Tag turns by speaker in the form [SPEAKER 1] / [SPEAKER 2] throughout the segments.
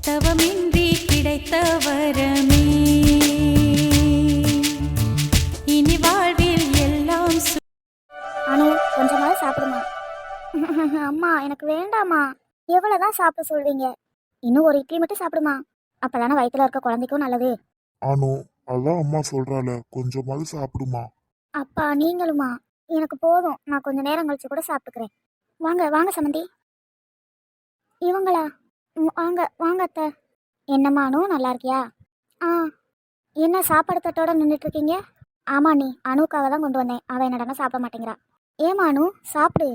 [SPEAKER 1] தவமின்றி கிடைத்த வரமே இனி வாழ்வில் எல்லாம்
[SPEAKER 2] அனு கொஞ்சமாவது சாப்பிடுமா? அம்மா எனக்கு வேண்டாமா. எவ்வளவுதான் சாப்பிட சொல்வீங்க? இன்னும் ஒரு இட்லி மட்டும் சாப்பிடுமா, அப்பதானே வயித்துல இருக்க குழந்தைக்கும் நல்லது.
[SPEAKER 3] அனு, அதான் அம்மா சொல்றால, கொஞ்சமாவது சாப்பிடுமா.
[SPEAKER 2] அப்பா நீங்களுமா? எனக்கு போதும், நான் கொஞ்ச நேரம் கழிச்சு கூட சாப்பிட்டுக்கிறேன். வாங்க வாங்க சமந்தி. இவங்களா? வாங்க வாங்க அத்தை. என்னம்மா அனு, நல்லா இருக்கியா? ஆ. என்ன சாப்பாடு தட்டோட நின்றுட்டு இருக்கீங்க? ஆமா நீ அனுக்காக தான் கொண்டு வந்தேன், அவன் என்னடனா சாப்பிட மாட்டேங்கிறா. ஏமா அனு, சாப்பிடு.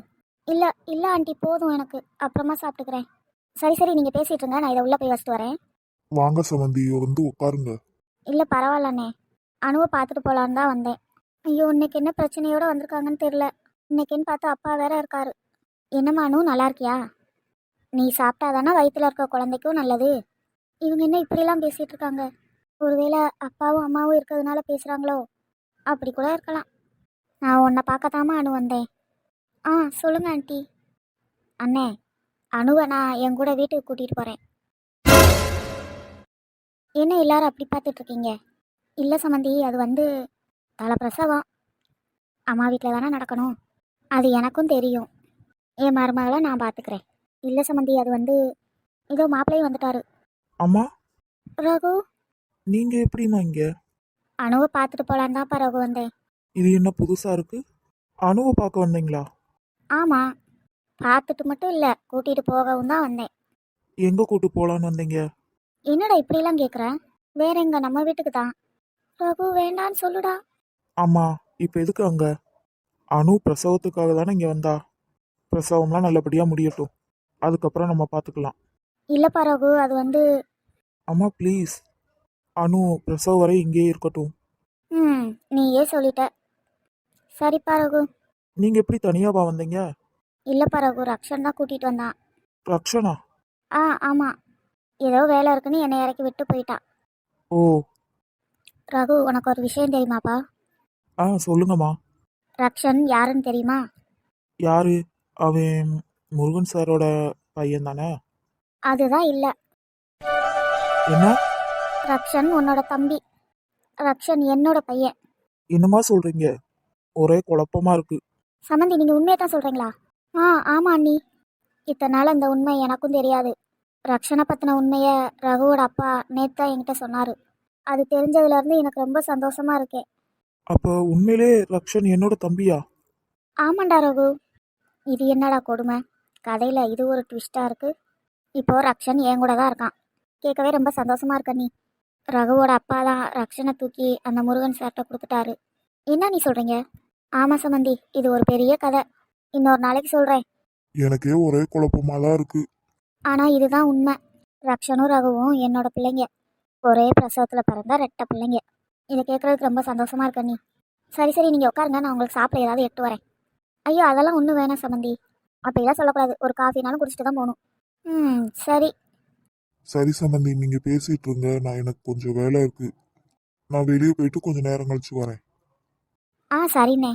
[SPEAKER 2] இல்ல இல்ல ஆண்டி, போதும் எனக்கு, அப்புறமா சாப்பிட்டுக்கிறேன். சரி சரி, நீங்க பேசிட்டு இருங்க, நான் இதை உள்ள போய் வச்சுட்டு வரேன்.
[SPEAKER 3] வாங்க சமந்தி, வந்து உட்காருங்க.
[SPEAKER 2] இல்ல பரவாயில்லண்ணே, அனுவை பார்த்துட்டு போலான்னு தான் வந்தேன். ஐயோ, இன்னைக்கு என்ன பிரச்சனையோட வந்திருக்காங்கன்னு தெரியல. இன்னைக்குன்னு பார்த்தா அப்பா வேற இருக்காரு. என்னம்மா அனு, நல்லா இருக்கியா? நீ சாப்பிட்டாதானே வயிற்றுல இருக்க குழந்தைக்கும் நல்லது. இவங்க என்ன இப்படிலாம் பேசிட்டு இருக்காங்க? ஒருவேளை அப்பாவும் அம்மாவும் இருக்கிறதுனால பேசுகிறாங்களோ? அப்படி கூட இருக்கலாம். நான் உன்னை பார்க்கத்தாமா அனு வந்தேன். ஆ சொல்லுங்க ஆண்டி. அண்ணே, அனுவை நான் என் கூட வீட்டுக்கு கூட்டிகிட்டு போகிறேன். என்ன எல்லாரும் அப்படி பார்த்துட்டு இருக்கீங்க? இல்லை சம்மந்தி, அது வந்து தலைப்பிரசவம். அம்மா வீட்டில் தானே நடக்கணும், அது எனக்கும் தெரியும். என் மருமகளை நான் பார்த்துக்கிறேன். இல்லை சம்மந்தி, அது வந்து இதோ மாப்பிள்ளையும் வந்துட்டாரு.
[SPEAKER 3] அம்மா,
[SPEAKER 2] ரகு,
[SPEAKER 3] நீங்க எப்படிமா இங்க?
[SPEAKER 2] அனுவை பார்த்துட்டு போலான்னு தான்ப்பா ரகு வந்தேன்.
[SPEAKER 3] இது என்ன புதுசா இருக்கு? அனுவை பார்க்க வந்தீங்களா?
[SPEAKER 2] ஆமாம், பார்த்துட்டு மட்டும் இல்லை, கூட்டிகிட்டு போகவும் தான் வந்தேன்.
[SPEAKER 3] எங்க கூட்டு போலான்னு வந்தீங்க?
[SPEAKER 2] என்னடா இப்படிலாம் கேட்குறேன்? வேற எங்க, நம்ம வீட்டுக்கு தான். ரகு வேண்டான்னு சொல்லுடா.
[SPEAKER 3] அம்மா, இப்ப எதுக்கு அங்க? அனு பிரசவத்துக்காக தானே இங்க வந்தா. பிரசவம்லாம் நல்லபடியா முடியட்டும், அதுக்கப்புறம் நம்ம பார்த்துக்கலாம்.
[SPEAKER 2] இல்லைப்பா ரகு, அது வந்து
[SPEAKER 3] அம்மா ப்ளீஸ், அனு பிரசவம் வரை இங்கேயே இருக்கட்டும்.
[SPEAKER 2] நீயே சொல்லிட்ட. சரிப்பா ரகு.
[SPEAKER 3] நீங்க எப்படி தனியாவா வந்தீங்க?
[SPEAKER 2] இல்லைப்பா ரகு, ரக்ஷன் தான் கூட்டிகிட்டு வந்தான்.
[SPEAKER 3] ரக்ஷனா?
[SPEAKER 2] ஆ ஆமாம், ஏதோ வேலை இருக்குன்னு என்னை இறக்கி விட்டு போயிட்டான்.
[SPEAKER 3] ஓ.
[SPEAKER 2] ரகு, உனக்கு ஒரு விஷயம் தெரியுமாப்பா?
[SPEAKER 3] சொல்லுங்கம்மா.
[SPEAKER 2] ரக்ஷன் யாருன்னு தெரியுமா?
[SPEAKER 3] யாரு? அவன் முருகன் சாரோட பையன் தானே?
[SPEAKER 2] அதுதான் இல்லை.
[SPEAKER 3] என்ன?
[SPEAKER 2] ரக்ஷன் உன்னோட தம்பி. ரக்ஷன் என்னோட பையன்.
[SPEAKER 3] என்னம்மா சொல்றீங்க? ஒரே குழப்பமா இருக்கு.
[SPEAKER 2] சமந்தி, நீங்கள் உண்மையை தான் சொல்கிறீங்களா? ஆமாம் அண்ணி, இத்தனை நாள் அந்த உண்மை எனக்கும் தெரியாது. ரக்ஷனை பற்றின உண்மையை ரகுவோட அப்பா நேற்று தான் என்கிட்ட சொன்னார். அது தெரிஞ்சதுலேருந்து எனக்கு ரொம்ப சந்தோஷமாக இருக்கேன்.
[SPEAKER 3] அப்ப உண்மையிலே ரக்ஷன் என்னோட தம்பியா?
[SPEAKER 2] ஆமாண்டா ரகு, இது என்னடா கொடுமை, கதையில் இது ஒரு ட்விஸ்டாக இருக்குது. இப்போ ரக்ஷன் என் கூட தான் இருக்கான். கேட்கவே ரொம்ப சந்தோஷமாக இருக்க நீ. ரகுவோட அப்பா தான் ரக்ஷனை தூக்கி அந்த முருகன் சார்கிட்ட கொடுத்துட்டாரு. என்ன நீ சொல்கிறீங்க? ஆமாம் சமந்தி, இது ஒரு பெரிய கதை, இன்னொரு நாளைக்கு சொல்கிறேன்.
[SPEAKER 3] எனக்கே ஒரே குழப்பமா தான் இருக்கு.
[SPEAKER 2] ஆனால் இதுதான் உண்மை. ரக்ஷனும் ரகுவும் என்னோட பிள்ளைங்க. ஒரே பிரசவத்தில் பிறந்த ரெட்டை பிள்ளைங்க. இதை கேட்குறதுக்கு ரொம்ப சந்தோஷமாக இருக்க நீ. சரி சரி, நீங்கள் உட்காருங்க, நான் உங்களுக்கு சாப்பிட ஏதாவது எட்டு வரேன். ஐயோ அதெல்லாம் ஒன்றும் வேணாம் சமந்தி, அப்படிலாம் சொல்லக்கூடாது. ஒரு காஃபினாலும் குடிச்சிட்டு தான் போகணும். சரி.
[SPEAKER 3] சரி சம்பந்தி, நீங்க பேசிட்டு இருங்க, நான் எனக்கு கொஞ்சம் வேலை இருக்கு. நான் வெளியே போயிட்டு கொஞ்சம் நேரம் கழிச்சு வரேன்.
[SPEAKER 2] சரிண்ணே.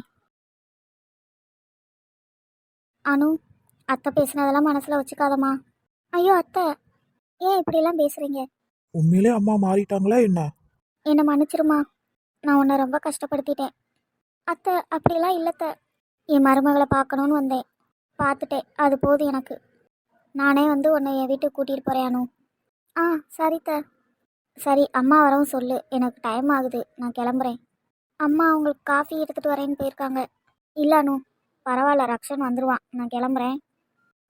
[SPEAKER 2] அனு, அத்தை பேசுனதெல்லாம் மனசில் வச்சுக்காதம்மா. ஐயோ அத்தை, ஏன் இப்படிலாம் பேசுகிறீங்க?
[SPEAKER 3] உண்மையிலே அம்மா மாறிட்டாங்களா என்ன?
[SPEAKER 2] என்னை மன்னிச்சிருமா, நான் உன்னை ரொம்ப கஷ்டப்படுத்திட்டேன். அத்தை அப்படிலாம் இல்லைத்த, என் மருமகளை பார்க்கணுன்னு வந்தேன், பார்த்துட்டேன், அது போதும் எனக்கு. நானே வந்து உன்னை என் வீட்டுக்கு கூட்டிகிட்டு போகிறேன் அனு. சரித்த. சரி, அம்மா வரவும் சொல்லு, எனக்கு டைம் ஆகுது, நான் கிளம்புறேன். அம்மா உங்களுக்கு காஃபி எடுத்துகிட்டு வரேன்னு போயிருக்காங்க. இல்லை அனு, பரவாயில்ல, ரக்ஷன் வந்துடுவான், நான் கிளம்புறேன்.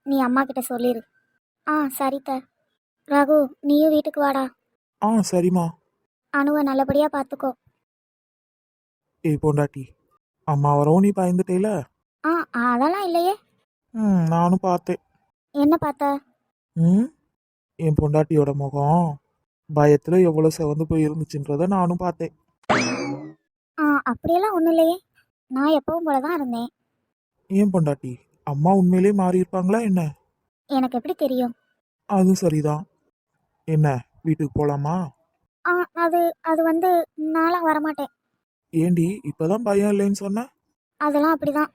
[SPEAKER 2] நீ அம்மா கிட்ட சொல்லிடு. சரித்த. ரகு, நீயும் வீட்டுக்கு வாடா.
[SPEAKER 3] சரிம்மா.
[SPEAKER 2] அனுவை நல்லபடியாக பார்த்துக்கோ.
[SPEAKER 3] ஏய் பொண்டாட்டி, அம்மா வரவும் நீ பயந்துட்டேல?
[SPEAKER 2] அதெல்லாம் இல்லையே.
[SPEAKER 3] நானும் பார்த்தேன்.
[SPEAKER 2] என்ன பார்த்த?
[SPEAKER 3] என் பொண்டாட்டியோட முகம் பயத்துல எவ்வளவு செவந்து போய் இருந்துச்சுன்றத நானும் பார்த்தேன்.
[SPEAKER 2] அப்படியெல்லாம் ஒன்றும் இல்லையே, நான் எப்பவும் போல தான் இருந்தேன்.
[SPEAKER 3] ஏன் பொண்டாட்டி, அம்மா உண்மையிலே மாறி இருப்பாங்களா என்ன?
[SPEAKER 2] எனக்கு எப்படி தெரியும்?
[SPEAKER 3] அதுவும் சரிதான். என்ன, வீட்டுக்கு போலாமா?
[SPEAKER 2] அது அது வந்து நான்லாம் வரமாட்டேன்.
[SPEAKER 3] ஏண்டி, இப்பதான் பயம் இல்லைன்னு சொன்ன?
[SPEAKER 2] அதெல்லாம் அப்படிதான்,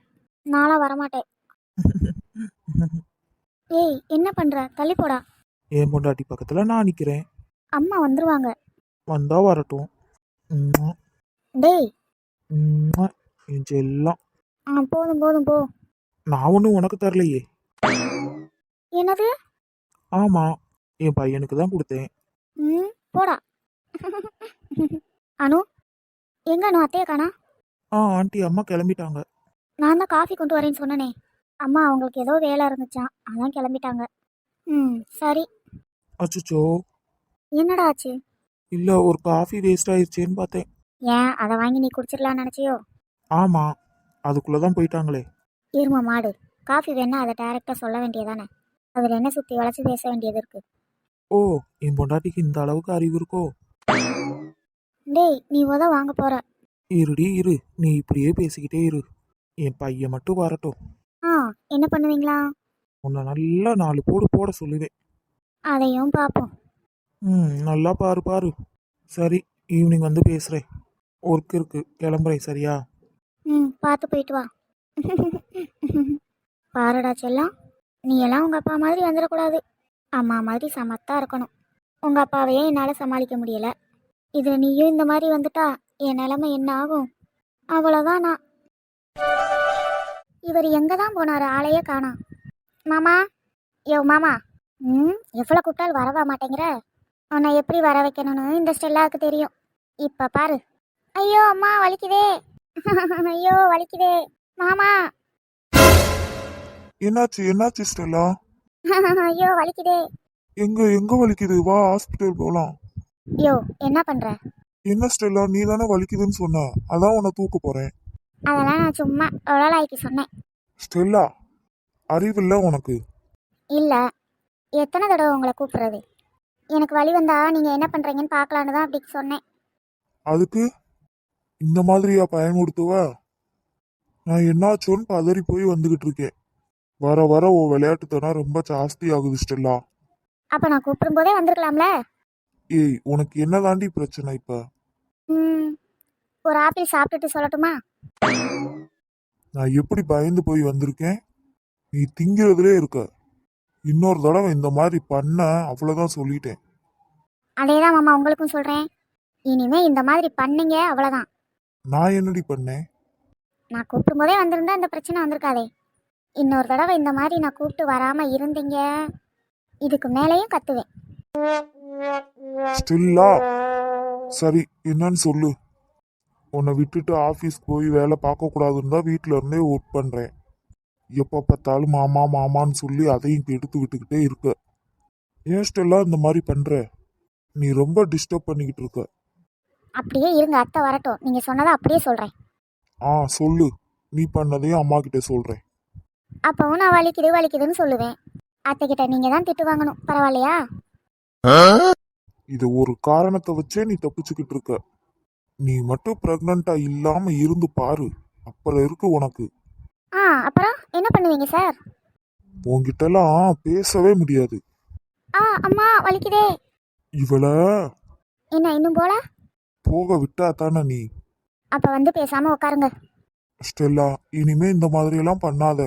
[SPEAKER 2] நான்லாம் வரமாட்டேன். ஏய் என்ன பண்ற, தள்ளி போடா.
[SPEAKER 3] என் பொண்டாட்டி பக்கத்தில் நான் நிற்கிறேன்.
[SPEAKER 2] அம்மா வந்துருவாங்க.
[SPEAKER 3] வந்தா வரட்டும். உம்மா,
[SPEAKER 2] டேய்.
[SPEAKER 3] உம்மா, என் செல்லம்.
[SPEAKER 2] போதும் போதும் போ.
[SPEAKER 3] நான் ஒன்றும் உனக்கு தரலையே.
[SPEAKER 2] என்னது?
[SPEAKER 3] ஆமாம், என் பையனுக்கு தான் கொடுத்தேன்.
[SPEAKER 2] போடா. அனு, எங்க அனு அத்தையை காணா?
[SPEAKER 3] ஆண்டி அம்மா கிளம்பிட்டாங்க.
[SPEAKER 2] நான் தான் காஃபி கொண்டு வரேன்னு சொன்னனே. அம்மா அவங்களுக்கு ஏதோ வேலை இருந்துச்சான், அதான் கிளம்பிட்டாங்க. சரி.
[SPEAKER 3] அச்சுச்சோ.
[SPEAKER 2] என்னடா ஆச்சு?
[SPEAKER 3] இல்லை, ஒரு காஃபி வேஸ்ட் ஆயிடுச்சேன்னு பார்த்தேன்.
[SPEAKER 2] ஏன் அதை வாங்கி நீ குடிச்சிடலான்னு நினச்சியோ?
[SPEAKER 3] ஆமாம், அதுக்குள்ளே தான் போயிட்டாங்களே.
[SPEAKER 2] இருமா மாடு, காஃபி வேணா அதை டைரெக்டாக சொல்ல வேண்டியதானே. அதில் என்ன சுற்றி வளைச்சி பேச வேண்டியது இருக்கு?
[SPEAKER 3] ஓ, என் பொண்டாட்டிக்கு இந்த அளவுக்கு அறிவு இருக்கோ?
[SPEAKER 2] டேய், நீ வாங்க போற.
[SPEAKER 3] இருடி இரு, நீ இப்படியே பேசிக்கிட்டே இரு. என் பையன் மட்டும் வரட்டும்.
[SPEAKER 2] என்ன பண்ணுவீங்களா?
[SPEAKER 3] உன்னை நல்லா 4 போடு போட சொல்லுவேன்.
[SPEAKER 2] அதையும் பார்ப்போம்.
[SPEAKER 3] நல்லா பாரு பாரு. சரி, ஈவினிங் வந்து பேசுகிறேன். ஒர்க் இருக்கு, கிளம்புறேன். சரியா?
[SPEAKER 2] பார்த்து போயிட்டு வா. பாருடா செல்லம், நீ எல்லாம் உங்கள் அப்பா மாதிரி வந்துடக்கூடாது. அம்மா மாதிரி சமத்தா இருக்கணும். உங்கள் அப்பாவையே என்னால் சமாளிக்க முடியல. இதில் நீயும் இந்த மாதிரி வந்துட்டா என் நிலைமை என்ன ஆகும்? அவ்வளோதான் நான். இவர் எங்கே தான் போனார்? ஆளையே காணோம். மாமா, மாமா. எவ்வளோ கூப்பிட்டால் வரவா மாட்டேங்கிற? உன்னை எப்படி வர வைக்கணும்னு இந்த ஸ்டெல்லாவுக்கு தெரியும். இப்போ பாரு. ஐயோ அம்மா வலிக்குதே. ஐயோ வலிக்குதே மாமா.
[SPEAKER 3] என்னாச்சு என்னாச்சு ஸ்டெல்லா?
[SPEAKER 2] ஐயோ வலிக்குதே.
[SPEAKER 3] எங்க வலிக்குது? வா, ஹாஸ்பிட்டல் போலாம்.
[SPEAKER 2] என்ன பண்ற?
[SPEAKER 3] என்ன ஸ்டெல்லா, நீ தானே வலிக்குதுன்னு சொன்ன, அதான் உன்னை தூக்க போறேன்.
[SPEAKER 2] அதெல்லாம் நான் சும்மா உடலாய்க்கு சொன்னேன்.
[SPEAKER 3] ஸ்டெல்லா, அறிவில்ல உனக்கு?
[SPEAKER 2] இல்ல, எத்தனை தடவை உங்களை கூப்பிடுறது? எனக்கு வலி வந்தா நீங்க என்ன பண்றீங்கன்னு பார்க்கலான்னு தான் அப்படி சொன்னேன்.
[SPEAKER 3] அதுக்கு இந்த மாதிரியா பயன்படுத்துவ? நான் என்னாச்சோன்னு பதறி போய் வந்துகிட்டு இருக்கேன். வர வர உன் விளையாட்டுத்தனம் ரொம்ப ஜாஸ்தி ஆகுது ஸ்டெல்லா.
[SPEAKER 2] அப்ப நான் கூப்பிடும் போதே வந்திருக்கலாம்ல.
[SPEAKER 3] ஏய், உனக்கு என்ன தாண்டி பிரச்சனை இப்ப?
[SPEAKER 2] ஒரு ஆப்பிள் சாப்பிட்டுட்டு சொல்லட்டுமா?
[SPEAKER 3] நான் எப்படி பயந்து போய் வந்திருக்கேன்? நீ திங்கிறதுலே இருக்க. இன்னொரு தடவை இந்த மாதிரி பண்ண அவ்வளோதான், சொல்லிட்டேன்.
[SPEAKER 2] அதேதான் மாமா உங்களுக்கும் சொல்றேன். இனிமே இந்த மாதிரி பண்ணீங்க அவ்வளோதான்.
[SPEAKER 3] நான் என்னடி பண்ணேன்?
[SPEAKER 2] நான் கூப்பிடும் போதே வந்திருந்தா இந்த பிரச்சனை வந்திருக்காதே. இன்னொரு தடவை இந்த மாதிரி நான் கூப்பிட்டு வராம இருந்தீங்க, இதுக்கு மேலேயும் கத்துவேன்.
[SPEAKER 3] ஸ்டில்லா, சரி என்னன்னு சொல்லு. உன்னை விட்டுட்டு ஆஃபீஸ் போய் வேலை பார்க்கக்கூடாதுன்னு தான் வீட்டில இருந்தே ஒர்க் பண்ணுறேன். எப்போ பார்த்தாலும் மாமா மாமான்னு சொல்லி அதையும் கெடுத்து விட்டுக்கிட்டே இருக்க. ஏன் ஸ்டெல்லா இந்த மாதிரி பண்ணுற? நீ ரொம்ப டிஸ்டர்ப் பண்ணிக்கிட்டு இருக்க.
[SPEAKER 2] அப்படியே இருங்க, அத்தை வரட்டும். நீங்க சொன்னதை அப்படியே சொல்றேன்.
[SPEAKER 3] சொல்லு. நீ பண்ணதையும் அம்மா கிட்ட சொல்கிறேன்.
[SPEAKER 2] அப்பவும் நான் வலிக்குதுன்னு சொல்லுவேன். அத்தை கிட்ட நீங்க தான் திட்டு வாங்கணும். பரவாயில்லையா?
[SPEAKER 3] இது ஒரு காரணத்தை வச்சே நீ தப்பிச்சுக்கிட்டு இருக்க. நீ மட்டும் பிரெக்னண்டா இல்லாம இருந்து பாரு, அப்புறம் இருக்கு உனக்கு.
[SPEAKER 2] அப்புறம் என்ன பண்ணுவீங்க சார்?
[SPEAKER 3] உன்கிட்டலாம் பேசவே முடியாது.
[SPEAKER 2] அம்மா வலிக்குதே.
[SPEAKER 3] இவள
[SPEAKER 2] என்ன இன்னும் போல?
[SPEAKER 3] போக விட்டா தானே நீ.
[SPEAKER 2] அப்ப வந்து பேசாம உட்காருங்க.
[SPEAKER 3] ஸ்டெல்லா, இனிமே இந்த மாதிரி எல்லாம் பண்ணாத.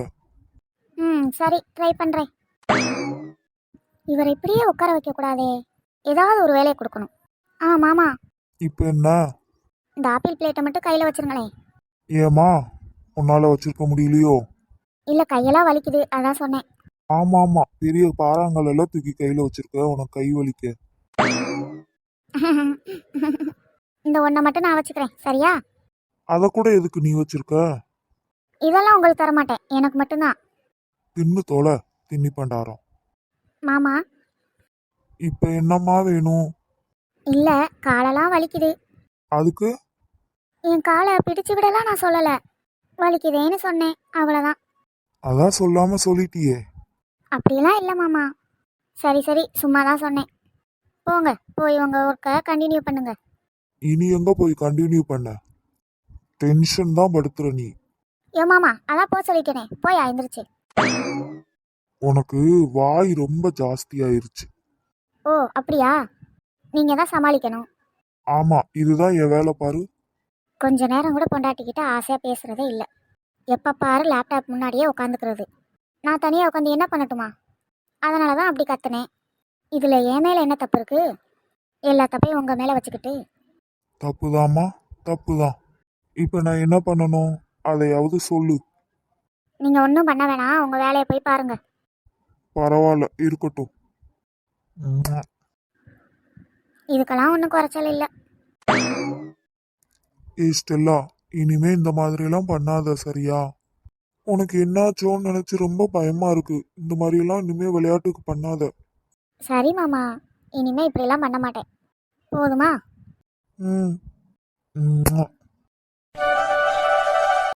[SPEAKER 2] சரி, ட்ரை பண்றேன். இவரை இப்படியே உட்கார வைக்க கூடாதே, ஏதாவது ஒரு வேலையை கொடுக்கணும். மாமா,
[SPEAKER 3] இப்ப என்ன?
[SPEAKER 2] இந்த ஆப்பிள் பிளேட்டை மட்டும் கையில வச்சிருங்களேன்.
[SPEAKER 3] ஏமா, உன்னால வச்சிருக்க முடியலையோ?
[SPEAKER 2] இல்ல, கையெல்லாம் வலிக்குது, அதான் சொன்னேன்.
[SPEAKER 3] ஆமா, பெரிய பாறாங்கல் எல்லாம் தூக்கி கையில வச்சிருக்க, உனக்கு கை வலிக்க.
[SPEAKER 2] இந்த ஒன்றை மட்டும் நான் வச்சுக்கிறேன், சரியா?
[SPEAKER 3] அத கூட எதுக்கு நீ வச்சிருக்க?
[SPEAKER 2] இதெல்லாம் உங்களுக்கு தர மாட்டேன், எனக்கு மட்டும்தான்.
[SPEAKER 3] தின்னு தோலை, தின்னி பண்டாரம்.
[SPEAKER 2] மாமா,
[SPEAKER 3] இப்ப என்னம்மா வேணும்?
[SPEAKER 2] இல்ல, காலெல்லாம் வலிக்குது.
[SPEAKER 3] அதுக்கு?
[SPEAKER 2] என் காலை பிடிச்சு விடலாம் நான் சொல்லல, வலிக்குதேன்னு சொன்னேன், அவ்வளவுதான்.
[SPEAKER 3] அதான் சொல்லாம சொல்லிட்டியே.
[SPEAKER 2] அப்படியெல்லாம் இல்லை மாமா. சரி, சும்மா தான் சொன்னேன். போங்க, போய் உங்க ஒர்க்கை கண்டினியூ பண்ணுங்க.
[SPEAKER 3] இனி எங்க போய் கண்டினியூ பண்ண? டென்ஷன் தான் படுத்துற நீ.
[SPEAKER 2] மாமா, அதான் போக சொல்லிட்டேனே, போய் ஆயிருந்துருச்சு.
[SPEAKER 3] உனக்கு வாய் ரொம்ப ஜாஸ்தி ஆயிருச்சு.
[SPEAKER 2] அப்படியா? நீங்க தான் சமாளிக்கணும்.
[SPEAKER 3] ஆமா, இதுதான் என் வேலை பாரு.
[SPEAKER 2] கொஞ்ச நேரம் கூட பொண்டாட்டிக்கிட்ட ஆசையா பேசுறதே இல்லை. எப்ப பாரு லேப்டாப் முன்னாடியே உட்காந்துக்கிறது. நான் தனியா உட்காந்து என்ன பண்ணட்டுமா? அதனால தான் அப்படி கத்துனேன். இதில் என் மேலே என்ன தப்பு இருக்கு? எல்லா தப்பையும் உங்கள் மேலே வச்சுக்கிட்டு.
[SPEAKER 3] தப்புதாம்மா, தப்புதான். இப்போ நான் என்ன பண்ணணும்? அதையாவது சொல்லு.
[SPEAKER 2] நீங்கள் ஒன்றும் பண்ண வேணாம், உங்கள் வேலையை போய் பாருங்க.
[SPEAKER 3] பரவாயில்ல, இருக்கட்டும். ம்ம்.
[SPEAKER 2] இதுக்கெல்லாம் ஒன்றும் குறைச்சல் இல்லை.
[SPEAKER 3] ஏய் ஸ்டெல்லா, இனிமே இந்த மாதிரிலாம் பண்ணாத, சரியா? உனக்கு என்னாச்சோன்னு நினைச்சு ரொம்ப பயமா இருக்கு. இந்த மாதிரிலாம் இனிமே விளையாட்டுக்கு பண்ணாத.
[SPEAKER 2] சரி மாமா, இனிமேல் இப்படிலாம் பண்ண மாட்டேன். போதுமா?
[SPEAKER 3] ம். ம்ம்.